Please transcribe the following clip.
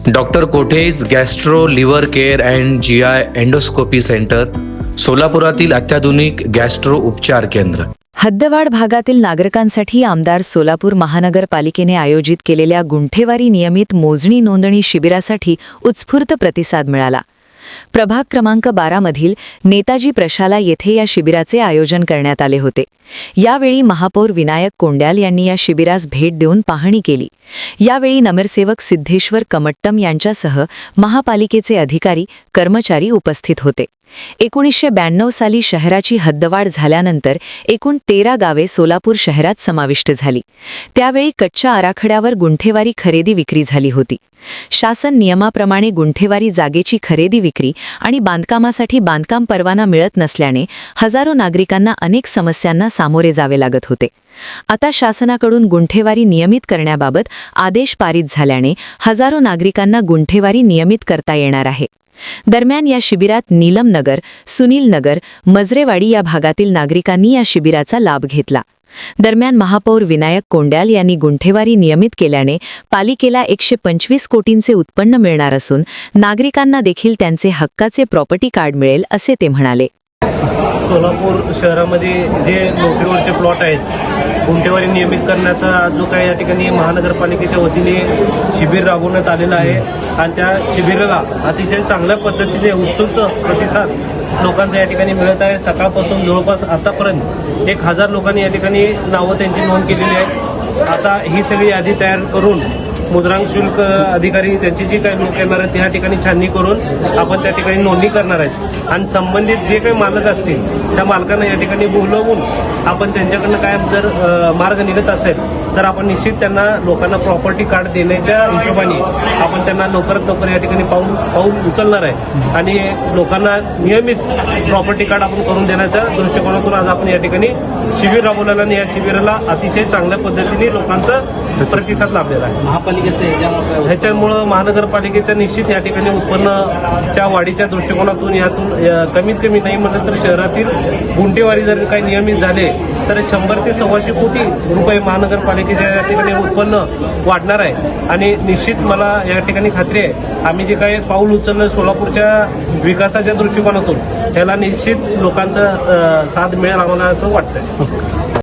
Doctor कोठेज gastro liver care and GI endoscopy centre, सोलापुरातील अत्याधुनिक गॅस्ट्रो उपचार केंद्र. हद्दवाढ भागातील नागरिकांसाठी आमदार सोलापूर महानगरपालिकेने आयोजित केलेल्या गुंठेवारी नियमित मोजणी नोंदणी शिबिरासाठी उत्स्फूर्त प्रतिसाद मिळाला. प्रभाग क्रमांक 12 मधील नेताजी प्रशाला येथे या शिबिराचे आयोजन करण्यात आले होते. यावेळी महापौर विनायक कोंड्याल यांनी या शिबिरास भेट देऊन पाहणी केली. यावेळी नगरसेवक सिद्धेश्वर कमट्टम यांच्यासह महापालिकेचे अधिकारी, कर्मचारी उपस्थित होते. 1992 साली शहराची हद्दवाढ झाल्यानंतर एकूण 13 गावे सोलापूर शहरात समाविष्ट झाली. त्यावेळी कच्च्या आराखड्यावर गुंठेवारी खरेदी विक्री झाली होती. शासन नियमाप्रमाणे गुंठेवारी जागेची खरेदी विक्री आणि बांधकामासाठी बांधकाम परवाना मिळत नसल्याने हजारो नागरिकांना अनेक समस्यांना सामोरे जावे लागत होते. आता शासनाकडून गुंठेवारी नियमित करण्याबाबत आदेश पारित झाल्याने हजारो नागरिकांना गुंठेवारी नियमित करता येणार आहे. दरम्यान या शिबिरात नीलमनगर, सुनीलनगर, मजरेवाडी या भागातील नागरिकांनी या शिबिराचा लाभ घेतला. दरम्यान महापौर विनायक कोंड्याल यांनी गुंठेवारी नियमित केल्याने पालिकेला 125 कोटींचे उत्पन्न मिळणार असून नागरिकांना देखील त्यांचे हक्काचे प्रॉपर्टी कार्ड मिळेल असे ते म्हणाले. सोलापूर शहरामध्ये जे नोकरीवरचे प्लॉट आहेत, गुंठेवारी नियमित करण्याचा जो काही या ठिकाणी महानगरपालिकेच्या वतीने शिबिर राबवण्यात आलेलं आहे आणि त्या शिबिराला अतिशय चांगल्या पद्धतीने उत्स्फूर्त प्रतिसाद लोकांचा या ठिकाणी मिळत आहे. सकाळपासून जवळपास आतापर्यंत 1000 लोकांनी या ठिकाणी नावं त्यांची नोंद केलेली आहे. आता ही सगळी यादी तयार करून मुद्रांक शुल्क अधिकारी त्यांची जी काही लोक येणार आहेत त्या ठिकाणी छाननी करून आपण त्या ठिकाणी नोंदणी करणार आहेत आणि संबंधित जे काही मालक असतील त्या मालकांना या ठिकाणी बोलवून आपण त्यांच्याकडनं काय जर मार्ग निघत असेल तर आपण निश्चित त्यांना लोकांना प्रॉपर्टी कार्ड देण्याच्या हिशोबाने आपण त्यांना लवकरात लवकर या ठिकाणी पाऊल उचलणार आहे आणि लोकांना नियमित प्रॉपर्टी कार्ड आपण करून देण्याच्या दृष्टिकोनातून आज आपण या ठिकाणी शिबिर राबवलेलं आणि या शिबिराला अतिशय चांगल्या पद्धतीने लोकांचा प्रतिसाद लाभलेला आहे. ह्याच्यामुळं महानगरपालिकेच्या निश्चित या ठिकाणी उत्पन्नाच्या वाढीच्या दृष्टिकोनातून यातून कमीत कमी नाही म्हटलं तर शहरातील गुंठेवारी जर काही नियमित झाले तर 100 ते 125 कोटी रुपये महानगरपालिकेच्या या ठिकाणी उत्पन्न वाढणार आहे आणि निश्चित मला या ठिकाणी खात्री आहे आम्ही जे काही पाऊल उचललं सोलापूरच्या विकासाच्या दृष्टिकोनातून त्याला निश्चित लोकांचा साथ मिळेल आम्हाला असं वाटतंय.